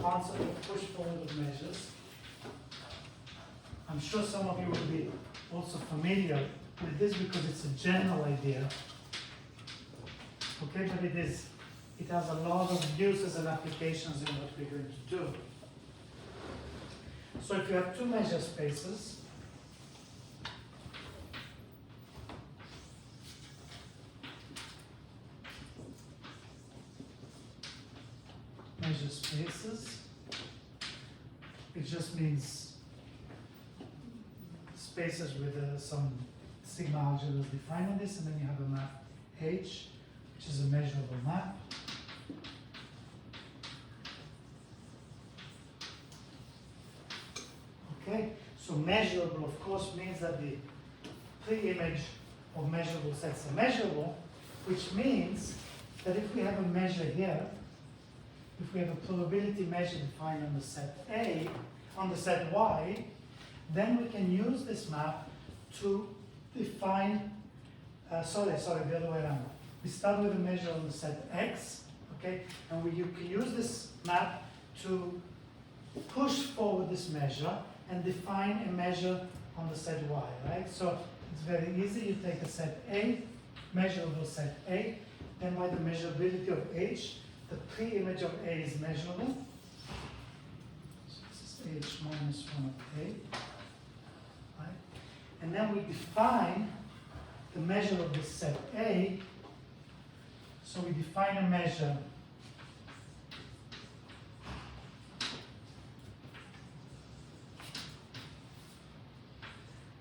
concept of push-forward measures. I'm sure some of you will be also familiar with this because it's a general idea. Okay, but it has a lot of uses and applications in what we're going to do. So if you have two measure spaces, it just means spaces with some sigma algebras defined on this, and then you have a map H, which is a measurable map. Okay, so measurable, of course, means that the pre-image of measurable sets are measurable, which means that if we have a measure here, if we have a probability measure defined on the set A, on the set Y, then we can use this map to define, the other way around. We start with a measure on the set X, okay, and you can use this map to push forward this measure and define a measure on the set Y, right? So it's very easy. You take a set A, measurable set A, then by the measurability of H, the pre-image of A is measurable. So this is H minus 1 of A, right? And then we define the measure of this set A. So we define a measure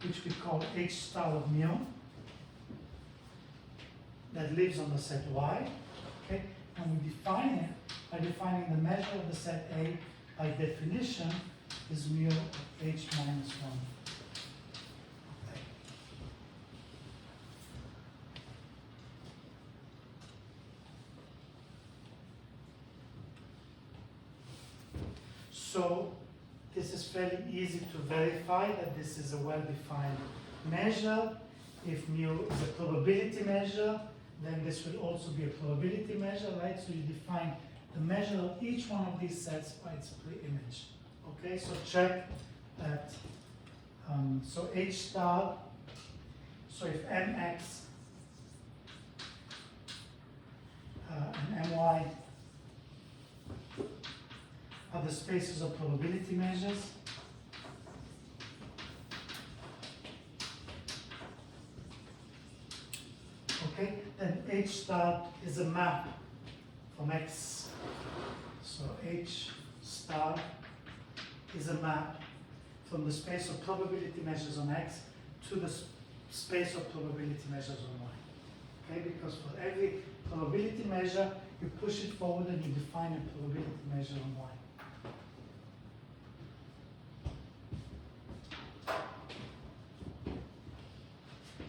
which we call H star of mu that lives on the set Y, okay? And we define it by defining the measure of the set A by definition is mu of H minus 1. Okay. So this is fairly easy to verify that this is a well-defined measure. If mu is a probability measure, then this will also be a probability measure, right? So you define the measure of each one of these sets by its pre-image. Okay, so check that. So H star, so if Mx and My are the spaces of probability measures, okay, then H star is a map from X. So H star is a map from the space of probability measures on X to the space of probability measures on Y. Okay, because for every probability measure, you push it forward and you define a probability measure on Y.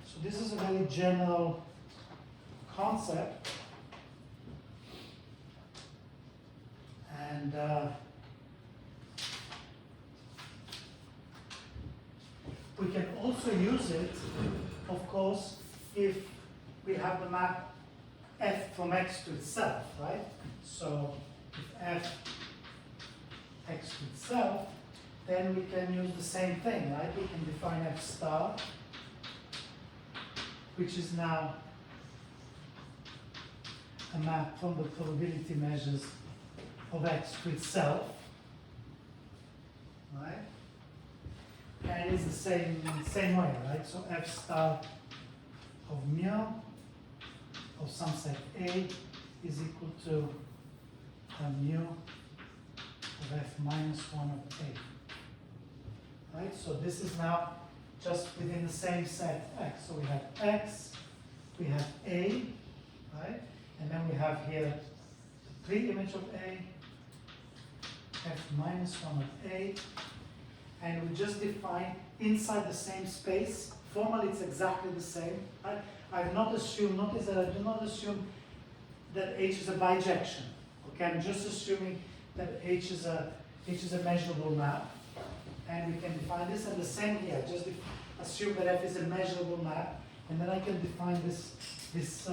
So this is a very general concept, and we can also use it, of course, if we have the map f from x to itself, right? So if f x to itself, then we can use the same thing, right? We can define f star, which is now a map from the probability measures of x to itself, right? And it's the same way, right? So f star of mu of some set A is equal to mu of f minus 1 of A. Right? So this is now just within the same set x. So we have x, we have A, right? And then we have here the pre-image of A, f minus 1 of A, and we just define inside the same space. Formally, it's exactly the same. I've not assumed, notice that I do not assume that H is a bijection. Okay, I'm just assuming that H is a measurable map, and we can define this. And the same here, just assume that F is a measurable map, and then I can define this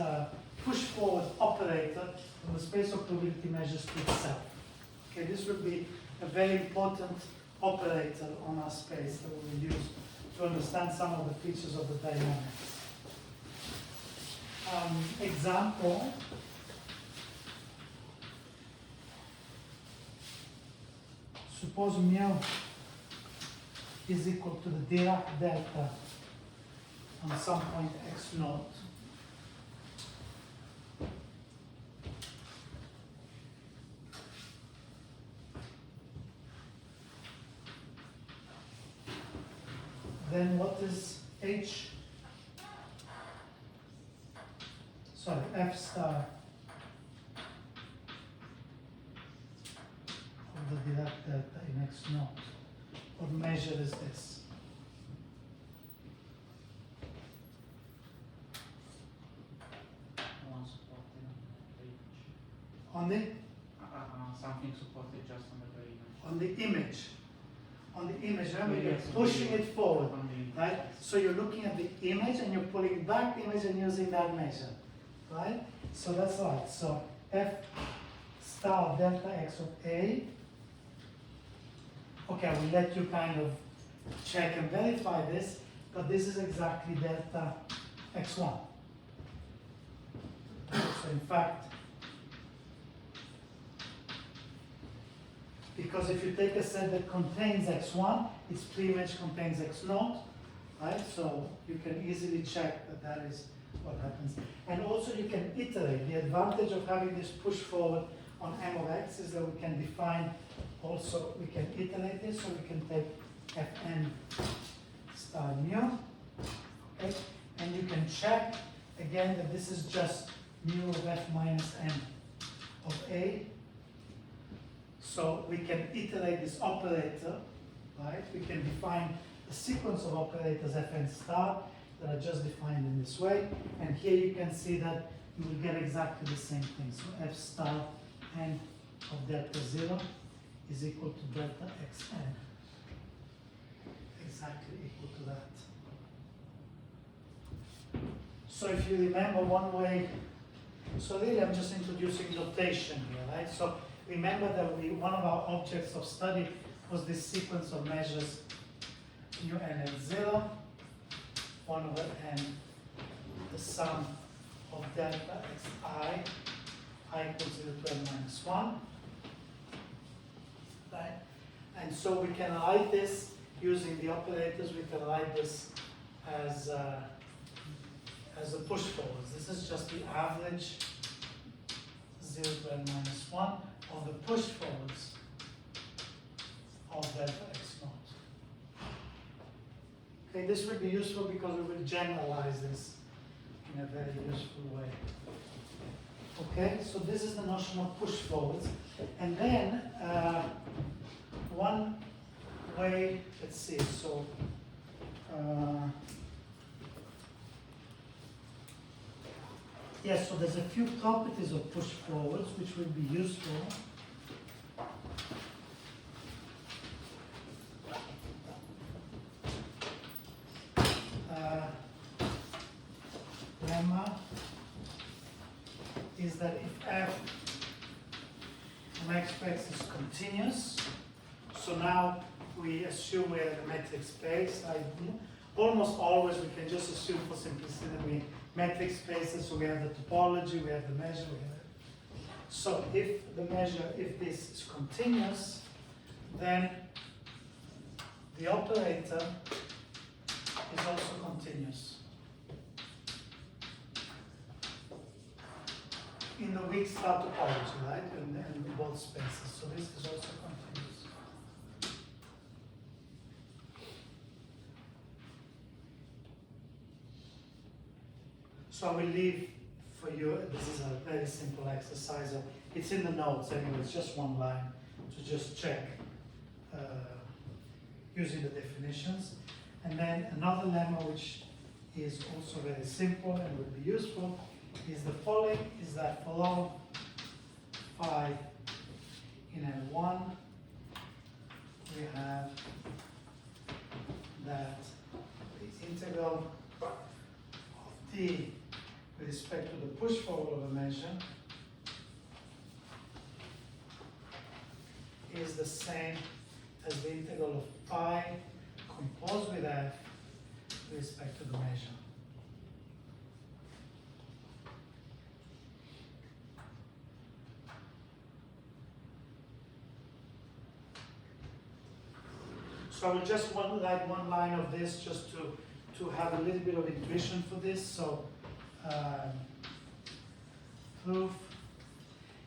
push forward operator from the space of probability measures to itself. Okay, this will be a very important operator on our space that we will use to understand some of the features of the dynamics. Example. Suppose mu is equal to the Dirac delta on some point x naught. Then what is H? Sorry, F star of the Dirac delta in x naught. What measure is this? One supported on the image. On the Something supported just on the image. on the image. On the image, remember you're Yes, pushing it forward, on the image. right? So you're looking at the image and you're pulling back the image and using that measure, right? So that's right. So F star delta x of A. Okay, I will let you kind of check and verify this, but this is exactly delta x1. So in fact, because if you take a set that contains x1, its pre-image contains x0, right? So you can easily check that that is what happens. And also you can iterate. The advantage of having this push forward on M of x is that we can define also, we can iterate this, so we can take Fn star mu, okay? And you can check again that this is just mu of F minus n of A. So we can iterate this operator, right? We can define a sequence of operators Fn star that are just defined in this way. And here you can see that you will get exactly the same thing. So F star n of delta 0 is equal to delta xn. Exactly equal to that. So if you remember one way, so really I'm just introducing notation here, right? So remember that one of our objects of study was this sequence of measures mu n at 0, 1 over n, the sum of delta xi, I equals 0 to n minus 1. Right? And so we can write this using the operators, we can write this as a push forwards. This is just the average 0 to n minus 1 of the push forwards of delta x naught. Okay, this will be useful because we will generalize this in a very useful way. Okay, so this is the notion of push forwards. And then one way, let's see, so yes, so there's a few properties of push forwards which will be useful. Lemma is that if f from x to x is continuous, so now we assume we're in a metric space. Almost always we can just assume for simplicity that we metric spaces, so we have the topology, we have the measure, we have it. So if the measure, if this is continuous, then the operator is also continuous. In the weak star topology, right? And both spaces. So this is also continuous. So I will leave for you, this is a very simple exercise. It's in the notes anyway, it's just one line to just check using the definitions. And then another lemma which is also very simple and will be useful is the following, is that for all phi in L1, we have that the integral of t with respect to the push forward of a measure is the same as the integral of phi composed with f with respect to the measure. So I will just write one line of this just to have a little bit of intuition for this. So proof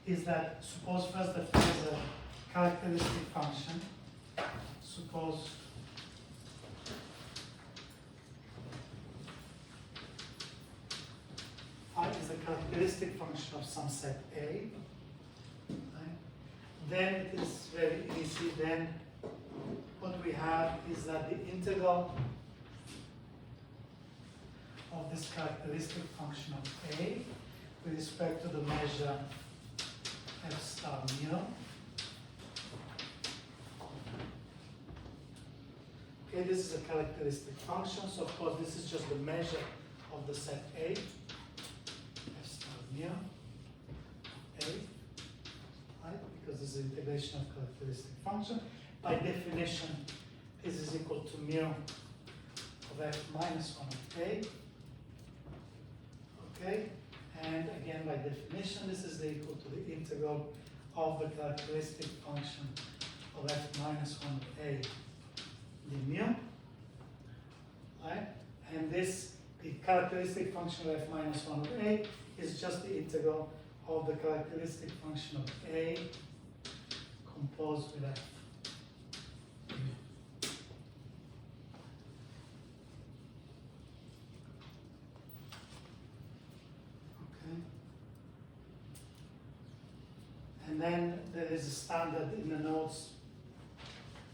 is that, suppose first that there is a characteristic function. Suppose phi is a characteristic function of some set A. Right? Then it is very easy. Then what we have is that the integral of this characteristic function of A with respect to the measure f star mu. Okay, this is a characteristic function, so of course this is just the measure of the set A, f star mu, A, right? Because this is integration of characteristic function. By definition, this is equal to mu of f minus 1 of A. Okay, and again by definition, this is equal to the integral of the characteristic function of f minus 1 of A d mu. Right? And this, the characteristic function of f minus 1 of A is just the integral of the characteristic function of A composed with f. And then there is a standard in the notes,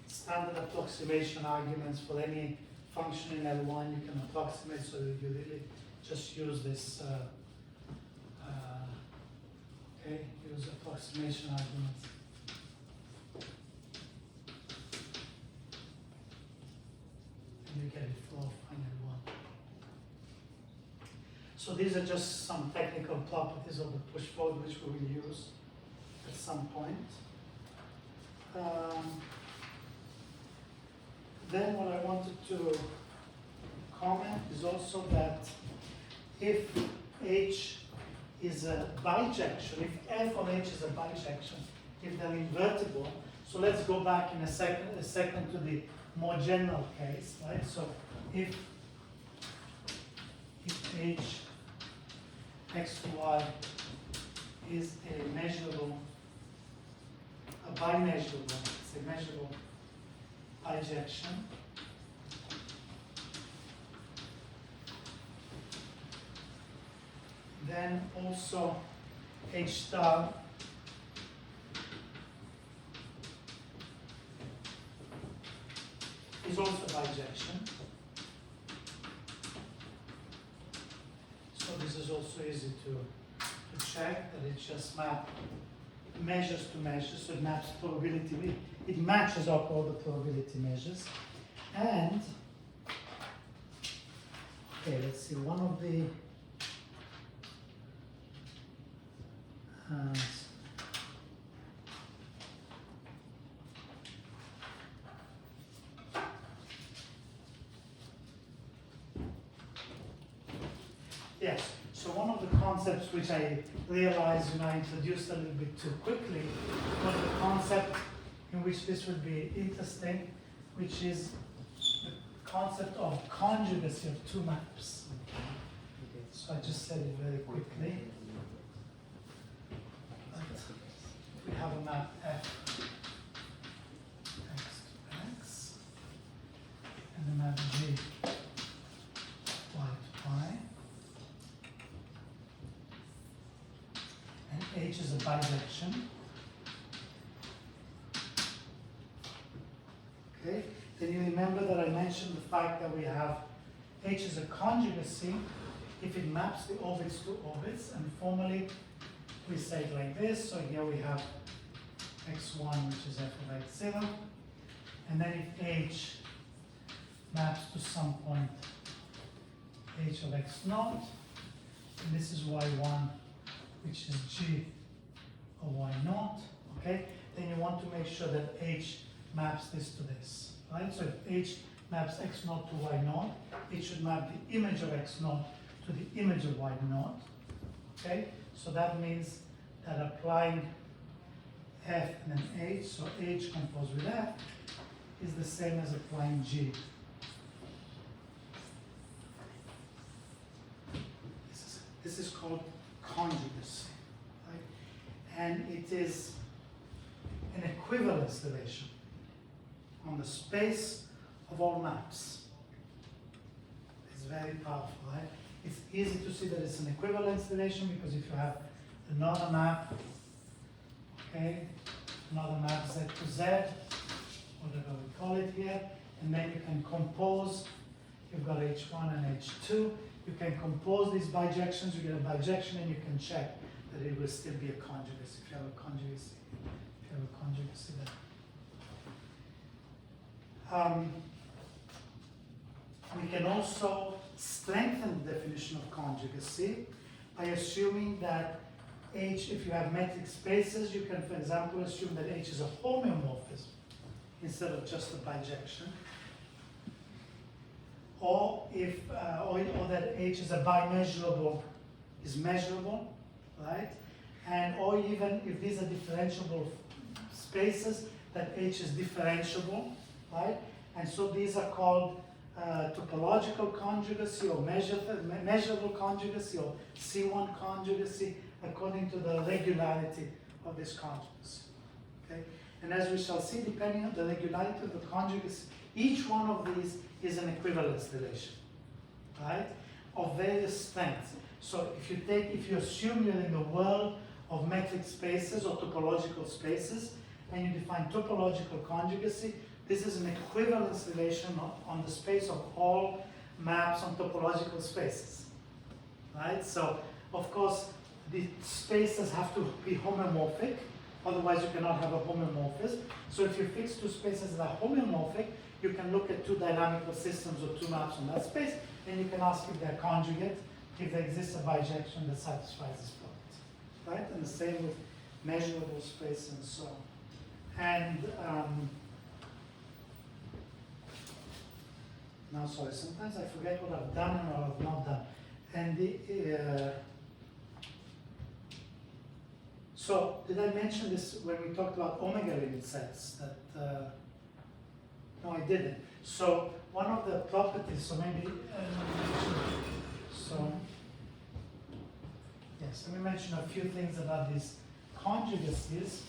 standard approximation arguments for any function in L1 you can approximate, so you really just use this, okay, use approximation arguments. And you get it for final L1. So these are just some technical properties of the push forward which we will use at some point. Then what I wanted to comment is also that if H is a bijection, if F of H is a bijection, if they're invertible, so let's go back in a second to the more general case, right? So if H x to y is a measurable, a bimeasurable, it's a measurable bijection, then also H star is also a bijection. So this is also easy to check that it just maps measures to measures, so it maps probability. It matches up all the probability measures. And, okay, let's see, one of the yes, so one of the concepts which I realized I introduced a little bit too quickly was the concept in which this would be interesting, which is the concept of conjugacy of two maps. So I just said it very quickly. We have a map f x to x, and a map g y to y, and H is a bijection. Okay, then you remember that I mentioned the fact that we have H is a conjugacy if it maps the orbits to orbits, and formally we say it like this. So here we have x1, which is f of x0, and then if H maps to some point H of x0, and this is y1, which is g of y0, okay? then you want to make sure that H maps this to this, right? So if H maps x naught to y naught, it should map the image of x naught to the image of y naught, okay? So that means that applying f and then h, so h composed with f, is the same as applying g. This is called conjugacy, right? And it is an equivalence relation on the space of all maps. It's very powerful, right? It's easy to see that it's an equivalence relation because if you have another map, okay, another map Z to Z, whatever we call it here, and then you can compose, you've got H1 and H2, you can compose these bijections, you get a bijection and you can check that it will still be a conjugacy if you have a conjugacy, there. We can also strengthen the definition of conjugacy by assuming that H, if you have metric spaces, you can, for example, assume that H is a homeomorphism instead of just a bijection. Or if, or that H is a bimeasurable, is measurable, right? And or even if these are differentiable spaces, that H is differentiable, right? And so these are called topological conjugacy or measurable conjugacy or C1 conjugacy according to the regularity of this conjugacy, okay? And as we shall see, depending on the regularity of the conjugacy, each one of these is an equivalence relation, right? Of various strengths. So if you assume you're in the world of metric spaces or topological spaces, and you define topological conjugacy, this is an equivalence relation on the space of all maps on topological spaces, right? So, of course, the spaces have to be homomorphic, otherwise you cannot have a homomorphism. So if you fix two spaces that are homomorphic, you can look at two dynamical systems or two maps on that space, and you can ask if they're conjugate, if there exists a bijection that satisfies this property, right? And the same with measurable space and so on. And now, sorry, sometimes I forget what I've done and what I've not done. And so, did I mention this when we talked about omega limit sets? That no, I didn't. So, one of the properties, so maybe, so, yes, let me mention a few things about these conjugacies.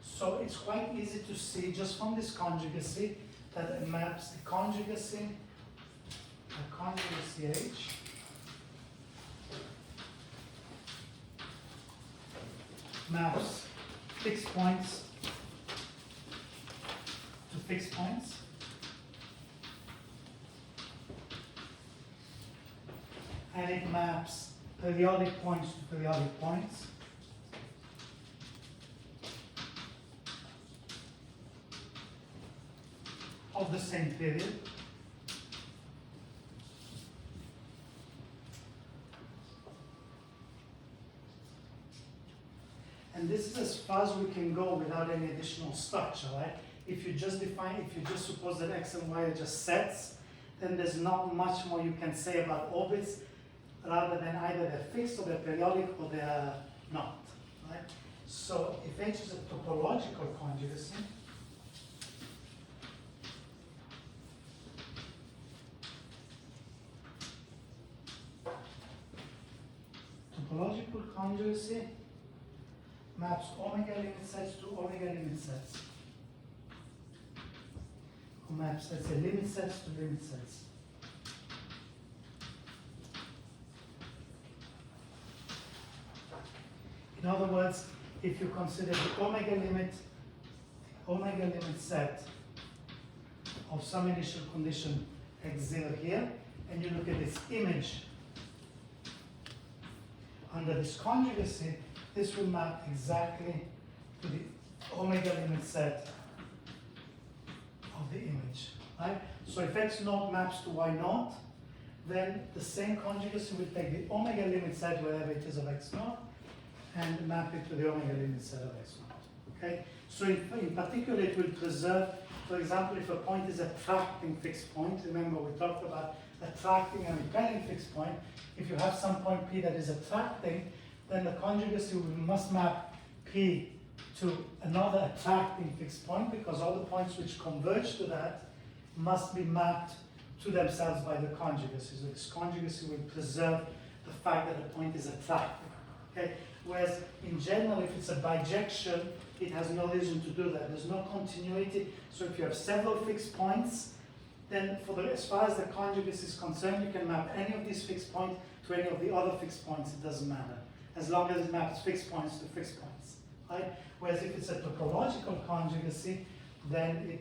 So it's quite easy to see just from this conjugacy that it maps the conjugacy H maps fixed points to fixed points. And it maps periodic points to periodic points. Of the same period. And this is as far as we can go without any additional structure, right? If you just suppose that x and y are just sets, then there's not much more you can say about orbits rather than either they're fixed or they're periodic or they're not, right? So if H is a topological conjugacy, topological conjugacy maps omega limit sets to omega limit sets. Or maps, let's say, limit sets to limit sets. In other words, if you consider the omega limit set of some initial condition x0 here, and you look at its image under this conjugacy, this will map exactly to the omega limit set of the image, right? So if x naught maps to y naught, then the same conjugacy will take the omega limit set wherever it is of x naught, and map it to the omega limit set of x naught. Okay? So in particular, it will preserve, for example, if a point is a attracting fixed point, remember we talked about attracting and repelling fixed point. If you have some point P that is attracting, then the conjugacy must map P to another attracting fixed point, because all the points which converge to that must be mapped to themselves by the conjugacy. So this conjugacy will preserve the fact that a point is attractive. Okay? Whereas in general, if it's a bijection, it has no reason to do that. There's no continuity. So if you have several fixed points, then as far as the conjugacy is concerned, you can map any of these fixed points to any of the other fixed points. It doesn't matter, as long as it maps fixed points to fixed points. Right? Whereas if it's a topological conjugacy, then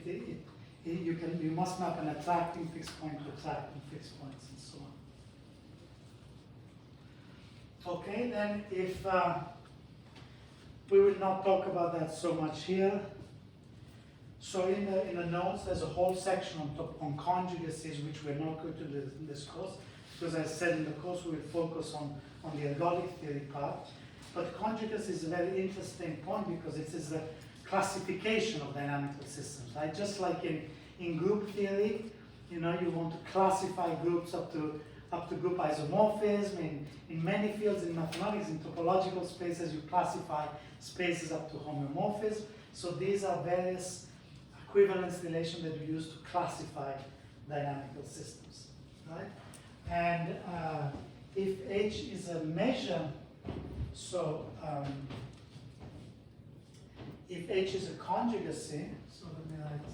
you must map an attracting fixed point to attracting fixed points, and so on. Okay, then if we will not talk about that so much here. So in the notes, there's a whole section on conjugacies, which we're not going to do in this course, because as I said in the course, we will focus on the ergodic theory part. But conjugacy is a very interesting point, because it is the classification of dynamical systems, right? Just like in group theory, you want to classify groups up to group isomorphism. In many fields in mathematics, in topological spaces, you classify spaces up to homeomorphism. So these are various equivalence relations that we use to classify dynamical systems, right? And if H is a measure, so if H is a conjugacy, so let me write.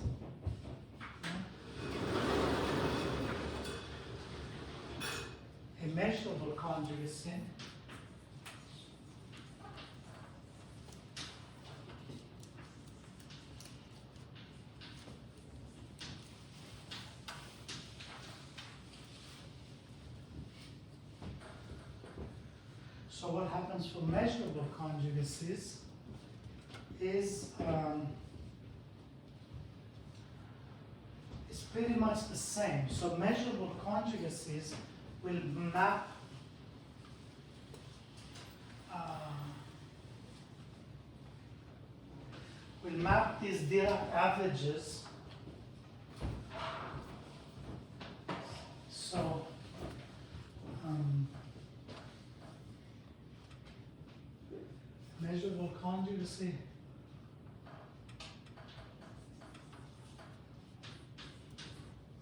A measurable conjugacy so what happens for measurable conjugacies is it's pretty much the same. So measurable conjugacies will map these Dirac averages. So measurable conjugacy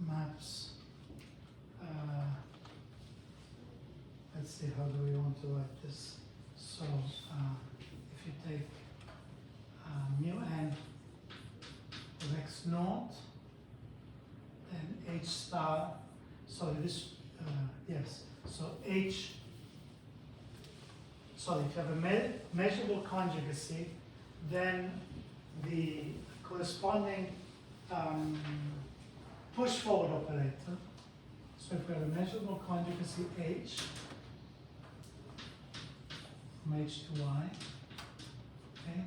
maps. Let's see, how do we want to write this? So if you take mu n of x naught, then h star, sorry, this, yes, so h, sorry, if you have a measurable conjugacy, then the corresponding push forward operator, so if we have a measurable conjugacy h, from h to y, okay,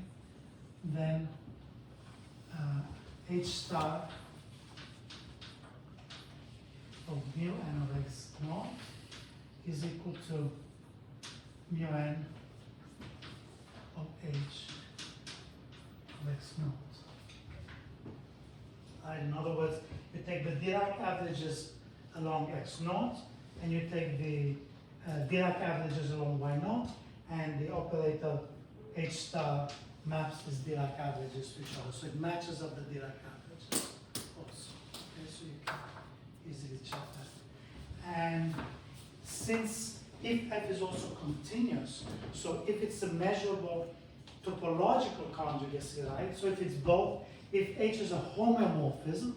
then h star of mu n of x naught is equal to mu n of h of x naught. Right, in other words, you take the Dirac averages along x naught, and you take the Dirac averages along y naught, and the operator h star maps these Dirac averages to each other. So it matches up the Dirac averages also. Okay, so you can easily check that. And since if f is also continuous, so if it's a measurable topological conjugacy, right? So if it's both, if H is a homeomorphism,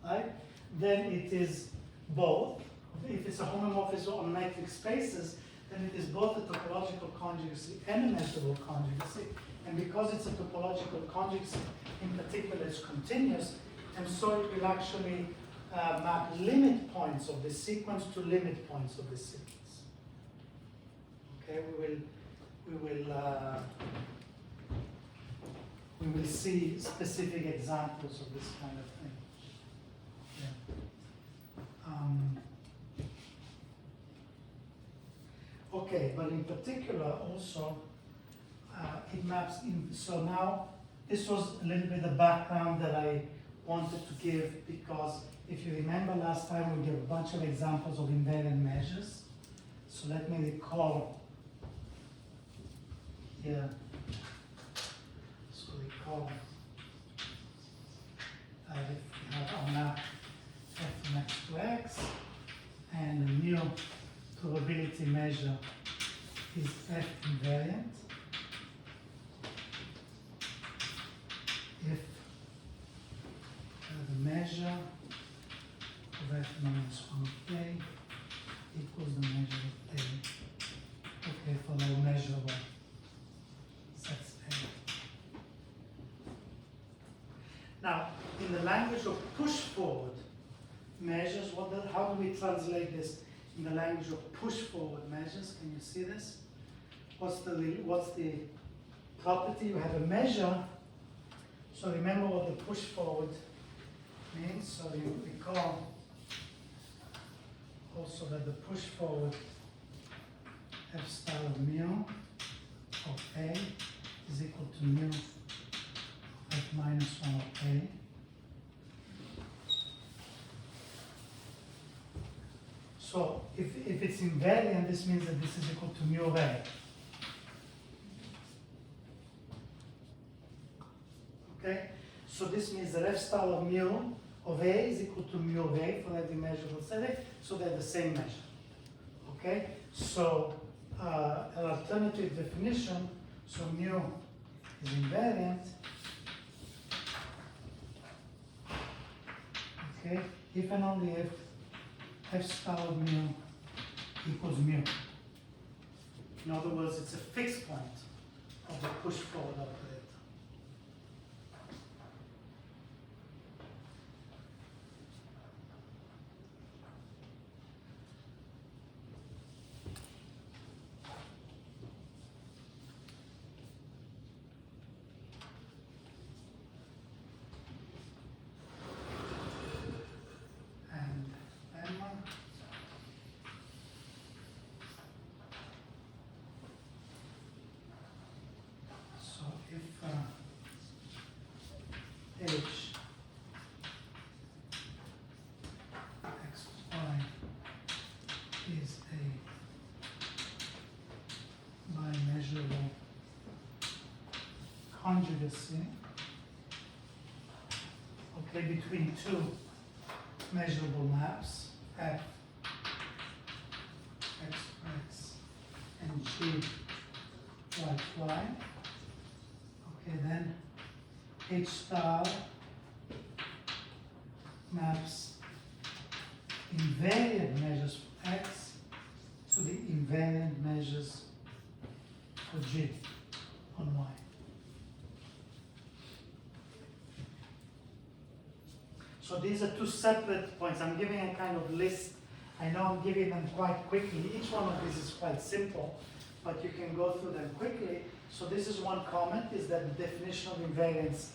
right, then it is both. If it's a homomorphism on metric spaces, then it is both a topological conjugacy and a measurable conjugacy. And because it's a topological conjugacy, in particular, it's continuous, and so it will actually map limit points of the sequence to limit points of the sequence. Okay, we will see specific examples of this kind of thing. Yeah. Okay, but in particular also, it maps in. So now, this was a little bit the background that I wanted to give, because if you remember last time we gave a bunch of examples of invariant measures. So let me recall here. So recall that if we have our map f from x to x, and the new probability measure is f invariant, if the measure of f minus 1 of k equals the measure of a, okay, for all measurable sets A. Now, in the language of push forward measures, how do we translate this in the language of push forward measures? Can you see this? What's the property? You have a measure. So remember what the push forward means. So you recall also that the push forward f star of mu of A is equal to mu of f minus 1 of A. So if it's invariant, this means that this is equal to mu of A. Okay? So this means that f star of mu of A is equal to mu of A for every measurable set A, so they're the same measure. Okay? So an alternative definition, so mu is invariant, okay, if and only if f star of mu equals mu. In other words, it's a fixed point of the push forward operator. H x y is a bimeasurable conjugacy, okay, between two measurable maps, f x and g y. Okay, then H star maps invariant measures for x to the invariant measures for g on y. So these are two separate points. I'm giving a kind of list. I know I'm giving them quite quickly. Each one of these is quite simple, but you can go through them quickly. So this is one comment, is that the definition of invariance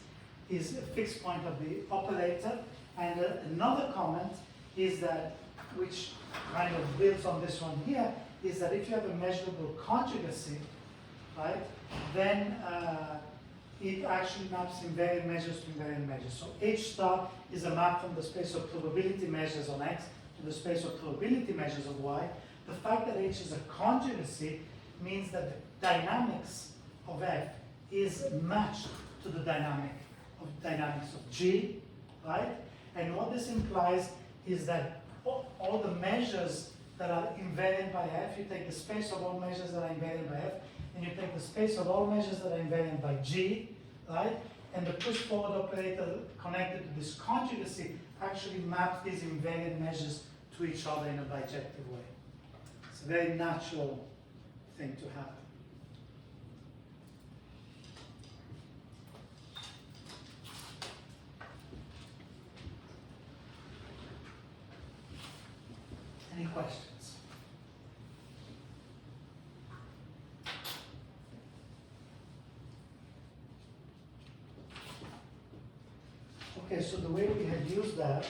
is a fixed point of the operator. And another comment is that, which kind of builds on this one here, is that if you have a measurable conjugacy, right, then it actually maps invariant measures to invariant measures. So H star is a map from the space of probability measures on X to the space of probability measures of Y. The fact that H is a conjugacy means that the dynamics of F is matched to the dynamics of G, right? And what this implies is that all the measures that are invariant by F, you take the space of all measures that are invariant by F, and you take the space of all measures that are invariant by G, right? And the push forward operator connected to this conjugacy actually maps these invariant measures to each other in a bijective way. It's a very natural thing to happen. Any questions? Okay, so the way we have used that,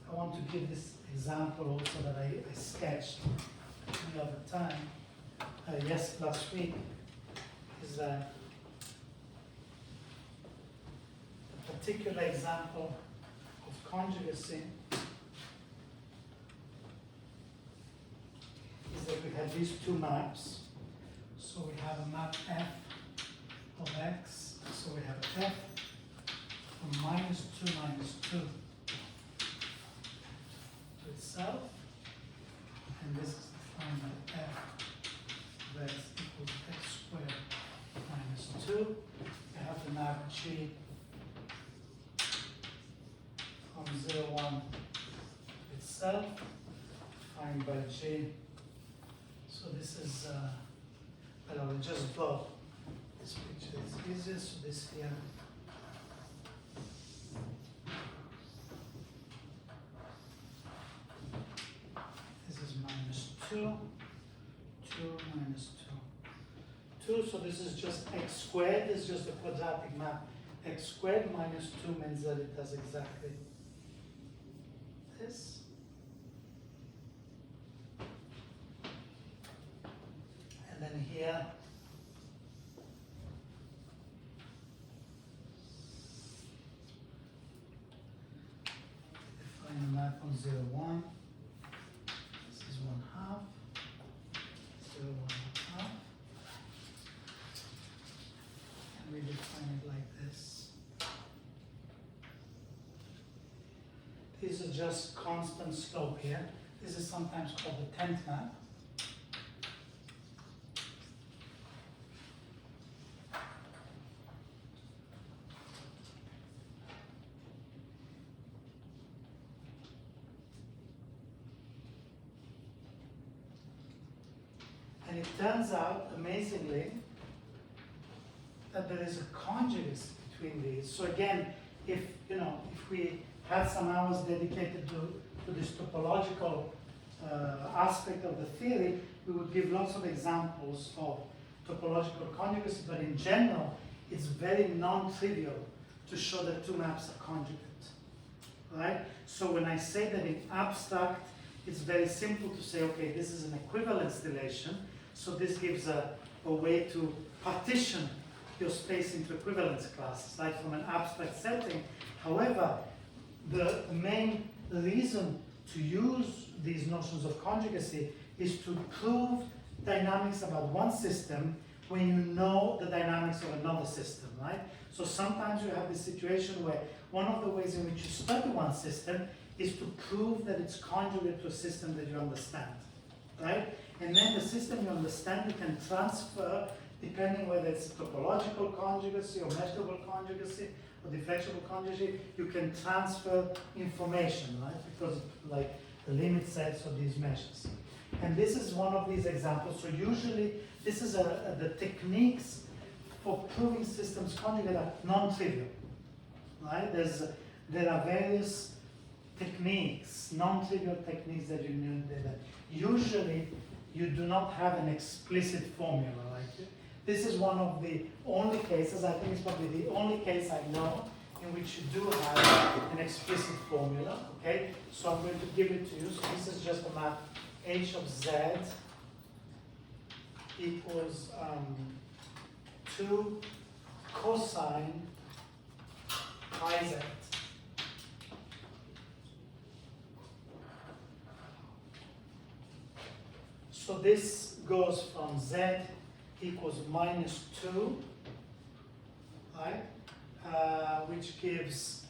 I want to give this example also that I sketched the other time, last week, is that particular example of conjugacy is that we have these two maps. So we have a map f of x, so we have f from -2 to itself, and this is defined by f of x equals x squared minus 2. We have the map g from 0, 1 to itself, defined by g. So this is, well, I will just draw this picture, it's easier, so this here. This is -2, 2 minus 2. 2, so this is just x squared, this is just a quadratic map. X squared minus 2 means that it does exactly this. And then here, define a map on 0, 1. This is 1/2. 0, 1/2. And we define it like this. These are just constant slope here. This is sometimes called the tent map. And it turns out, amazingly, that there is a conjugacy between these. So again, if we had some hours dedicated to this topological aspect of the theory, we would give lots of examples of topological conjugacy, but in general, it's very non-trivial to show that two maps are conjugate, right? So when I say that in abstract, it's very simple to say, okay, this is an equivalence relation, so this gives a way to partition your space into equivalence classes, like from an abstract setting. However, the main reason to use these notions of conjugacy is to prove dynamics about one system when you know the dynamics of another system, right? So sometimes you have this situation where one of the ways in which you study one system is to prove that it's conjugate to a system that you understand, right? And then the system you understand, you can transfer, depending whether it's topological conjugacy or measurable conjugacy or differentiable conjugacy, you can transfer information, right? Because like the limit sets of these measures. And this is one of these examples. So usually this is the techniques for proving systems conjugate are non-trivial, right? There are various techniques, non-trivial techniques that you need that usually you do not have an explicit formula. Like this is one of the only cases, I think it's probably the only case I know in which you do have an explicit formula, okay? So I'm going to give it to you. So this is just a map h of z equals 2 cosine pi z. So this goes from z equals -2, right? Which gives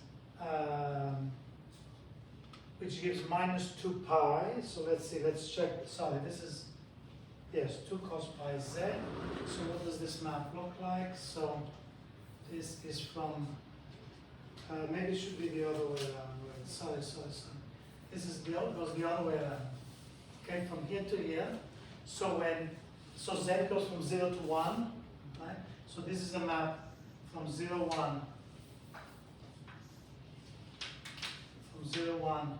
-2 pi. So let's see, let's check. Sorry, this is, yes, 2 cos pi z. So what does this map look like? So this is from, maybe it should be the other way around. Sorry. This is goes the other way around. Okay, from here to here. So z goes from 0 to 1, right? So this is a map from 0, 1, from 0, 1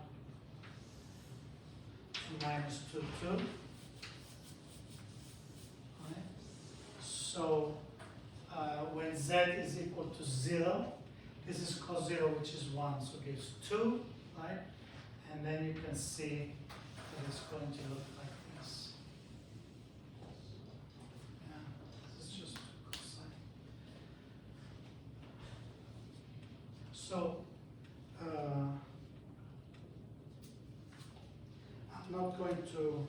to -2, 2. Right? So when z is equal to 0, this is cos 0, which is 1, so it gives 2, right? And then you can see that it's going to look like this. Yeah, this is just cosine. So, I'm not going to,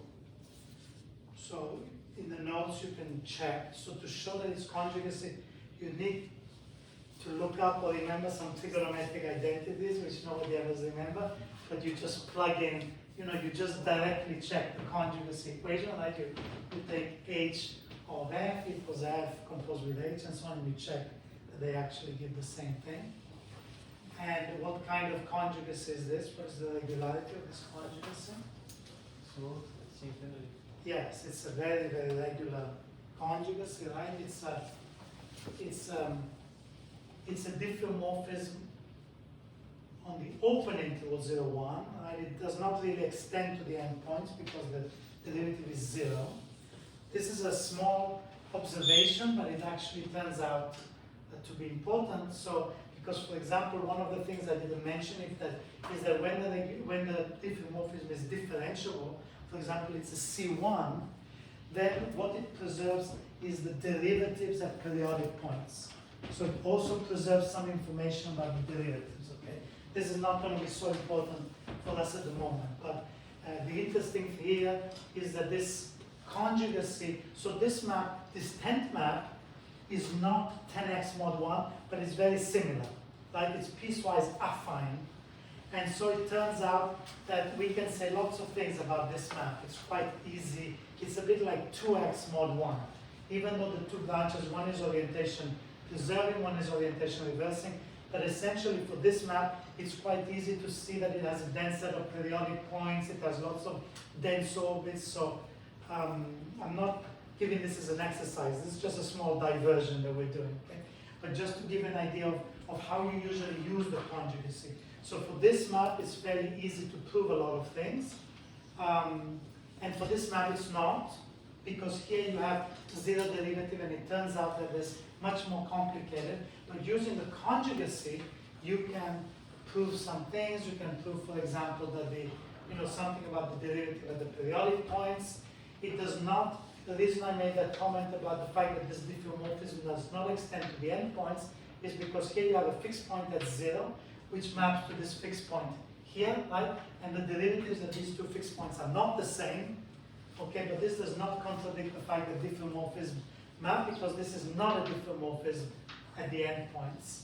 so in the notes you can check. So to show that it's conjugacy, you need to look up or remember some trigonometric identities, which nobody ever remember, but you just plug in, you just directly check the conjugacy equation, like you take H of F equals F composed with H and so on, and you check that they actually give the same thing. And what kind of conjugacy is this? What is the regularity of this conjugacy? So, singularly. Yes, it's a very, very regular conjugacy, right? It's a diffeomorphism on the open interval 0, 1, right? It does not really extend to the endpoints because the derivative is 0. This is a small observation, but it actually turns out to be important. So, because for example, one of the things I didn't mention is that when the diffeomorphism is differentiable, for example, it's a C1, then what it preserves is the derivatives at periodic points. So it also preserves some information about the derivatives, okay? This is not going to be so important for us at the moment, but the interesting thing here is that this conjugacy, so this map, this tent map, is not 10x mod 1, but it's very similar, right? It's piecewise affine. And so it turns out that we can say lots of things about this map. It's quite easy. It's a bit like 2x mod 1. Even though the two branches, one is orientation preserving, one is orientation reversing, but essentially for this map, it's quite easy to see that it has a dense set of periodic points. It has lots of dense orbits. So I'm not giving this as an exercise. This is just a small diversion that we're doing. Okay? But just to give an idea of how you usually use the conjugacy. So for this map, it's fairly easy to prove a lot of things. And for this map, it's not, because here you have zero derivative, and it turns out that it's much more complicated. But using the conjugacy, you can prove some things. You can prove, for example, that something about the derivative at the periodic points. It does not. The reason I made that comment about the fact that this diffeomorphism does not extend to the endpoints is because here you have a fixed point at 0, which maps to this fixed point here, right? And the derivatives at these two fixed points are not the same, okay? But this does not contradict the fact that diffeomorphism map, because this is not a diffeomorphism at the endpoints,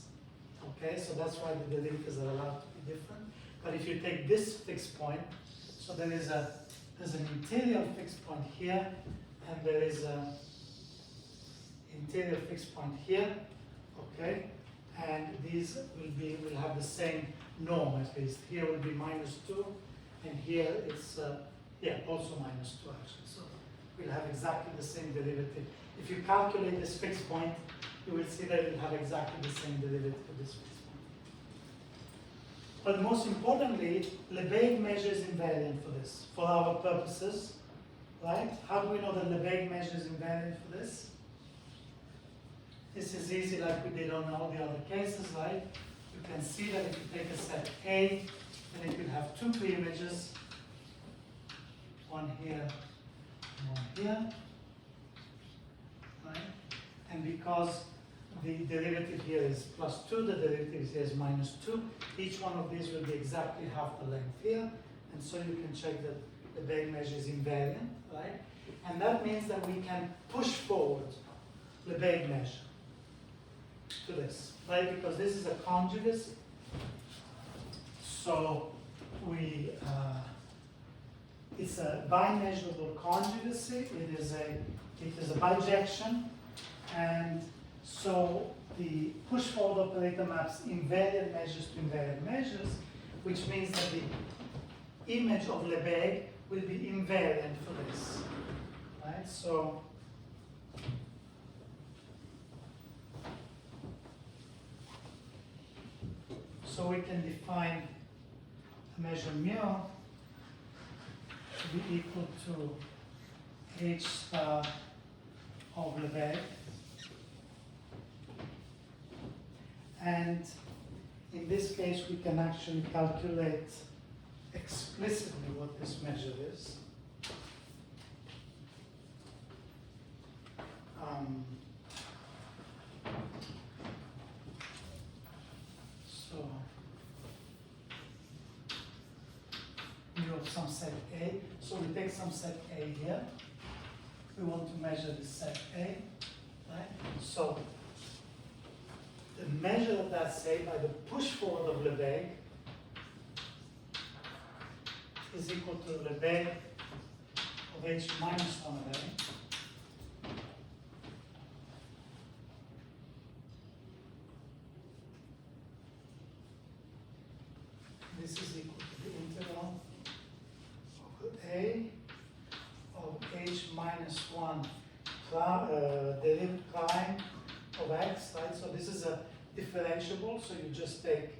okay? So that's why the derivatives are allowed to be different. But if you take this fixed point, so there's an interior fixed point here, and there is an interior fixed point here, okay? And these will have the same norm, at least. Here will be -2, and here it's also -2 actually. So we'll have exactly the same derivative. If you calculate this fixed point, you will see that it will have exactly the same derivative of this fixed point. But most importantly, Lebesgue measure is invariant for this, for our purposes, right? How do we know that Lebesgue measure is invariant for this? This is easy, like we did on all the other cases, right? You can see that if you take a set A, then it will have two pre-images, one here and one here, right? And because the derivative here is +2, the derivative here is -2, each one of these will be exactly half the length here, and so you can check that the Lebesgue measure is invariant, right? And that means that we can push forward the Lebesgue measure to this, right? Because this is a conjugacy. So it's a bimeasurable conjugacy. It is a bijection, and so the push forward operator maps invariant measures to invariant measures, which means that the image of Lebesgue will be invariant for this, right? So we can define the measure mu to be equal to h star of Lebesgue. And in this case, we can actually calculate explicitly what this measure is. So of some set A. So we take some set A here. We want to measure this set A, right? So the measure of that set by the push forward of Lebesgue is equal to Lebesgue of H minus 1 of A. This is equal to the integral of A of H minus 1 derivative prime of x, right? So this is a differentiable, so you just take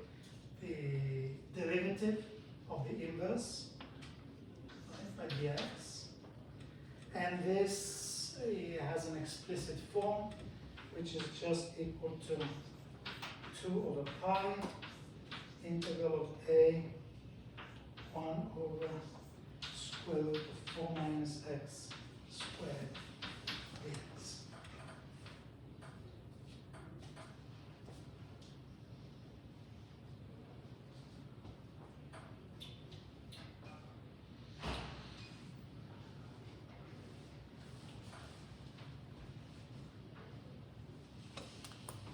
the derivative of the inverse, right, by dx. And this has an explicit form, which is just equal to 2 over pi integral of A 1 over square root of 4 minus x squared dx.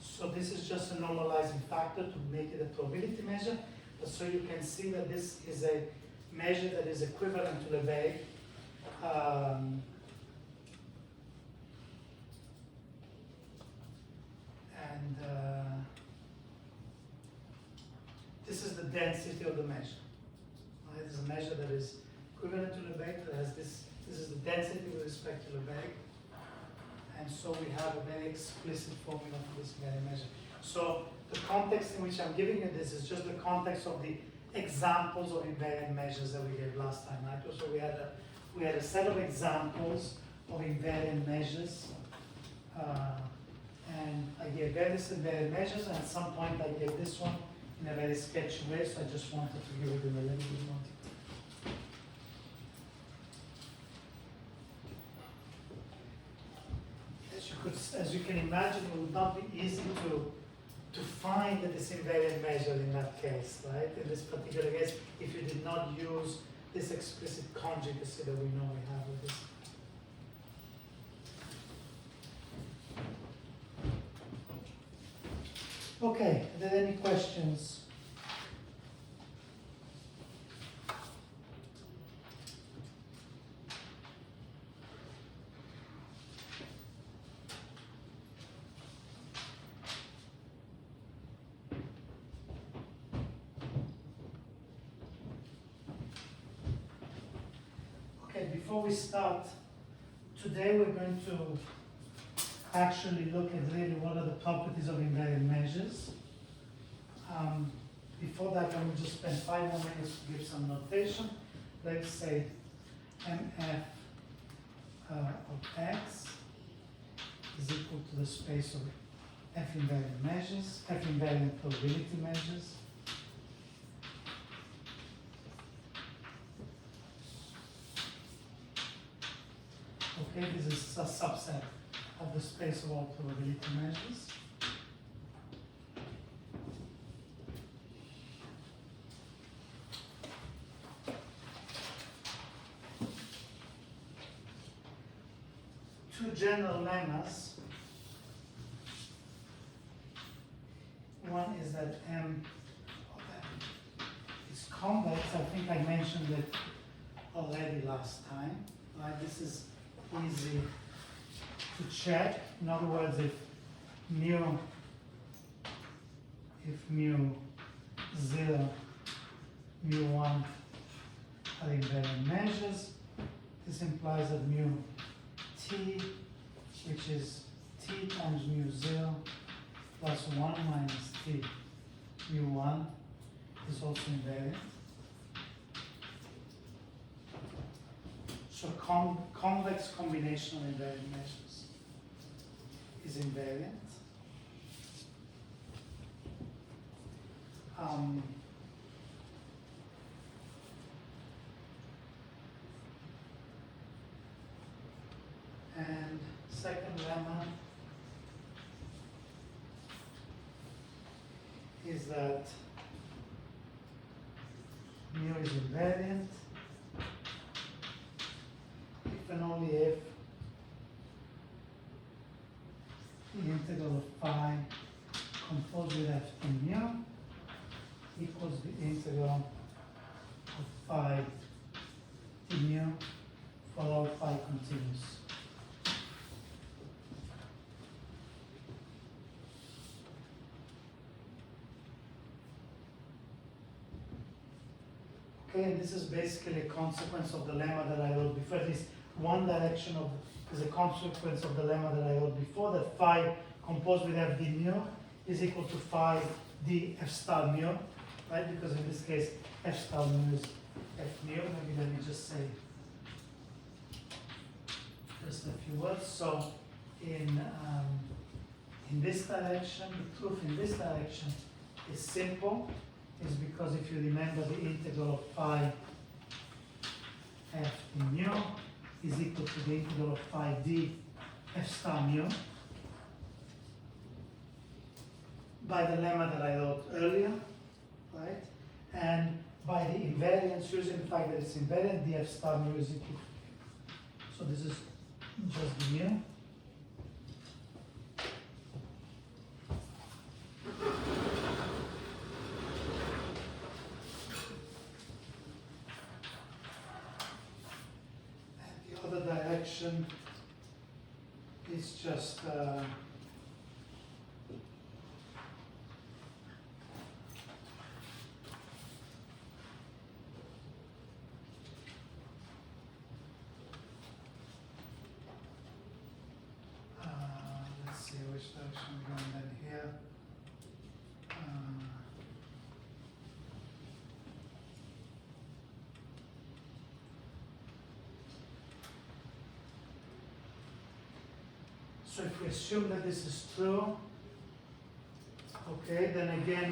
So this is just a normalizing factor to make it a probability measure, but so you can see that this is a measure that is equivalent to Lebesgue. This is the density of the measure. Right? It's a measure that is equivalent to Lebesgue, that has this is the density with respect to Lebesgue. And so we have a very explicit formula for this very measure. So the context in which I'm giving you this is just the context of the examples of invariant measures that we gave last time, right? So we had a set of examples of invariant measures, and I gave various invariant measures, and at some point I gave this one in a very sketchy way, so I just wanted to give it in a little bit more detail. As you can imagine, it would not be easy to find this invariant measure in that case, right? In this particular case, if you did not use this explicit conjugacy that we know we have with this. Okay, are there any questions? Before we start, today we're going to actually look at really what are the properties of invariant measures. Before that, I will just spend 5 more minutes to give some notation. Let's say MF of X is equal to the space of F invariant measures, F invariant probability measures. Okay, this is a subset of the space of all probability measures. Two general lemmas. One is that M of M is convex. I think I mentioned it already last time. Right? This is easy to check. In other words, if mu 0, mu 1 are invariant measures, this implies that mu t, which is t times mu 0 plus 1 minus t mu 1 is also invariant. So convex combination of invariant measures is invariant. And second lemma is that mu is invariant and only if the integral of phi composed with ft mu equals the integral of phi d mu for all phi continuous. Okay, and this is basically a consequence of the lemma that I wrote before. At least one direction of is a consequence of the lemma that I wrote before, that phi composed with f d mu is equal to phi d f star mu, right? Because in this case, f star mu is f mu. Maybe let me just say just a few words. So in this direction, the proof in this direction is simple. Is because if you remember the integral of phi f d mu is equal to the integral of phi d f star mu by the lemma that I wrote earlier, right? And by the invariance, using the fact that it's invariant, d f star mu is equal. So this is just the mu. Other direction is just let's see which direction we're going then here. So if we assume that this is true, okay, then again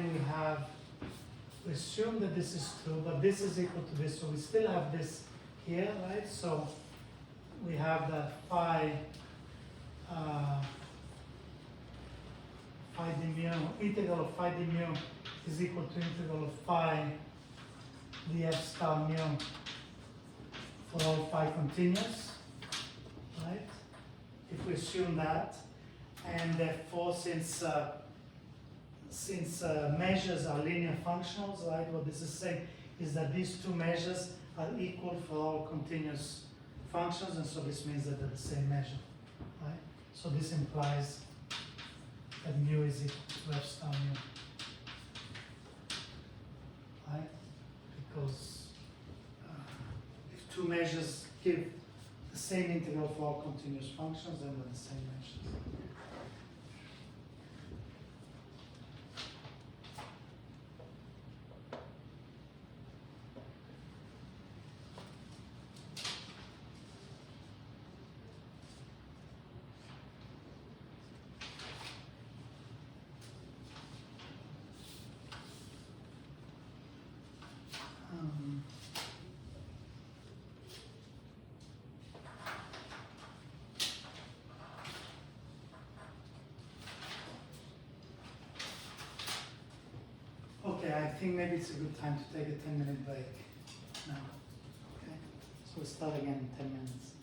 we assume that this is true, but this is equal to this, so we still have this here, right? So we have that phi d mu, integral of phi d mu is equal to integral of phi df star mu for all phi continuous, right? If we assume that, and therefore since measures are linear functionals, right, what this is saying is that these two measures are equal for all continuous functions, and so this means that they're the same measure, right? So this implies that mu is equal to f star mu, right? Because if two measures give the same integral for all continuous functions, then they're the same measures. Okay, I think maybe it's a good time to take a 10-minute break now. Okay, so we'll start again in 10 minutes.